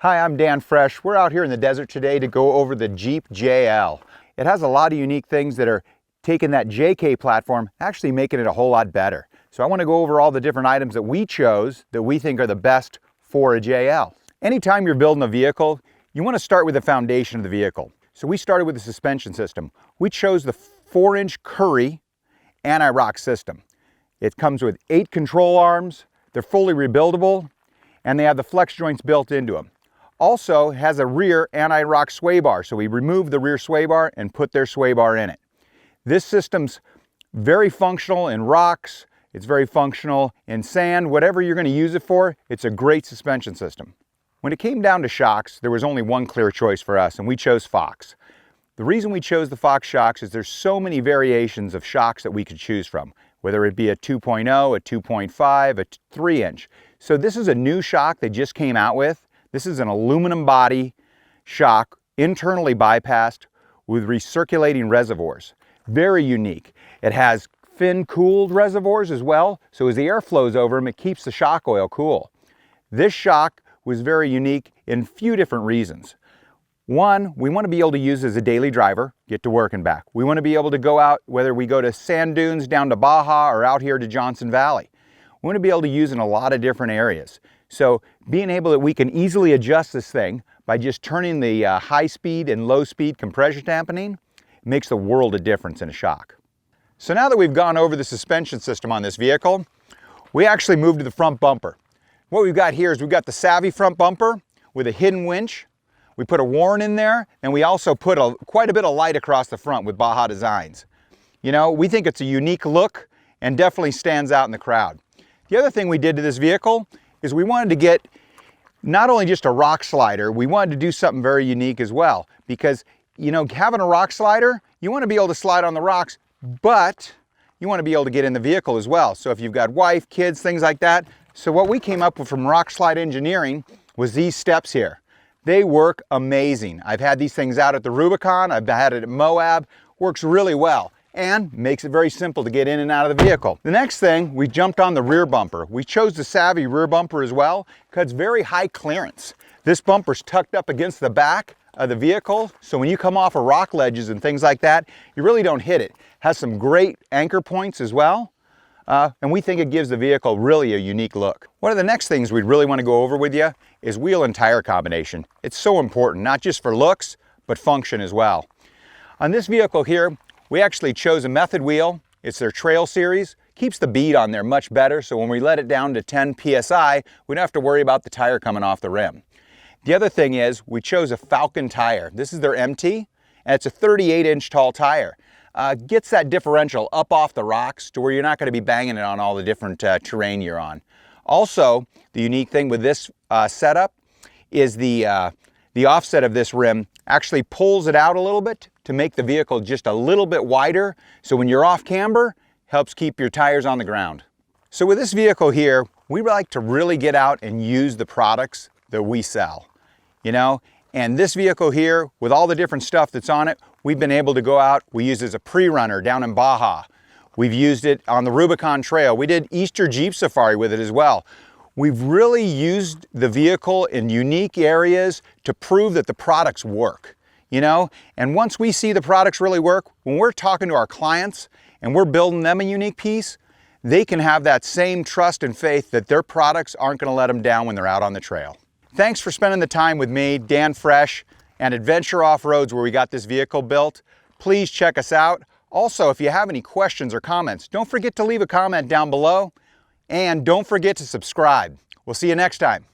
Hi, I'm Dan Fresh. We're out here in the desert today to go over the Jeep JL. It has a lot of unique things that are taking that JK platform, actually making it a whole lot better. So I want to go over all the different items that we chose that we think are the best for a JL. Anytime you're building a vehicle, you want to start with the foundation of the vehicle. So we started with the suspension system. We chose the 4-inch Curry anti-rock system. It comes with 8 control arms, they're fully rebuildable, and they have the flex joints built into them. Also has a rear anti-rock sway bar, so we removed the rear sway bar and put their sway bar in it. This system's very functional in rocks, it's very functional in sand, whatever you're going to use it for, it's a great suspension system. When it came down to shocks, there was only one clear choice for us, and we chose Fox. The reason we chose the Fox shocks is there's so many variations of shocks that we could choose from, whether it be a 2.0, a 2.5, a 3-inch. So this is a new shock they just came out with. This is an aluminum body shock, internally bypassed with recirculating reservoirs. Very unique. It has fin-cooled reservoirs as well, so as the air flows over them, it keeps the shock oil cool. This shock was very unique in a few different reasons. One, we want to be able to use it as a daily driver, get to work and back. We want to be able to go out, whether we go to sand dunes down to Baja or out here to Johnson Valley. We want to be able to use it in a lot of different areas. So being able that we can easily adjust this thing by just turning the high speed and low speed compression dampening makes the world of difference in a shock. So now that we've gone over the suspension system on this vehicle, we actually moved to the front bumper. What we've got here is we've got the Savvy front bumper with a hidden winch. We put a Warren in there, and we also put quite a bit of light across the front with Baja Designs. You know, we think it's a unique look and definitely stands out in the crowd. The other thing we did to this vehicle is we wanted to get not only just a rock slider, we wanted to do something very unique as well. Because, you know, having a rock slider, you want to be able to slide on the rocks, but you want to be able to get in the vehicle as well. So if you've got wife, kids, things like that. So what we came up with from Rock Slide Engineering was these steps here. They work amazing. I've had these things out at the Rubicon, I've had it at Moab, works really well and makes it very simple to get in and out of the vehicle. The next thing, we jumped on the rear bumper. We chose the Savvy rear bumper as well because it's very high clearance. This bumper's tucked up against the back of the vehicle, so when you come off of rock ledges and things like that, you really don't hit it. Has some great anchor points as well, and we think it gives the vehicle really a unique look. One of the next things we'd really want to go over with you is wheel and tire combination. It's so important, not just for looks, but function as well. On this vehicle here, we actually chose a Method wheel. It's their Trail Series. Keeps the bead on there much better, so when we let it down to 10 PSI, we don't have to worry about the tire coming off the rim. The other thing is, we chose a Falcon Tire. This is their MT, and it's a 38-inch tall tire. Gets that differential up off the rocks to where you're not going to be banging it on all the different terrain you're on. Also, the unique thing with this setup is the offset of this rim actually pulls it out a little bit to make the vehicle just a little bit wider, so when you're off camber, helps keep your tires on the ground. So with this vehicle here, we like to really get out and use the products that we sell, you know? And this vehicle here, with all the different stuff that's on it, we've been able to go out, we use it as a pre-runner down in Baja. We've used it on the Rubicon Trail. We did Easter Jeep Safari with it as well. We've really used the vehicle in unique areas to prove that the products work, you know? And once we see the products really work, when we're talking to our clients and we're building them a unique piece, they can have that same trust and faith that their products aren't going to let them down when they're out on the trail. Thanks for spending the time with me, Dan Fresh, and Adventure Off-Roads, where we got this vehicle built. Please check us out. Also, if you have any questions or comments, don't forget to leave a comment down below, and don't forget to subscribe. We'll see you next time.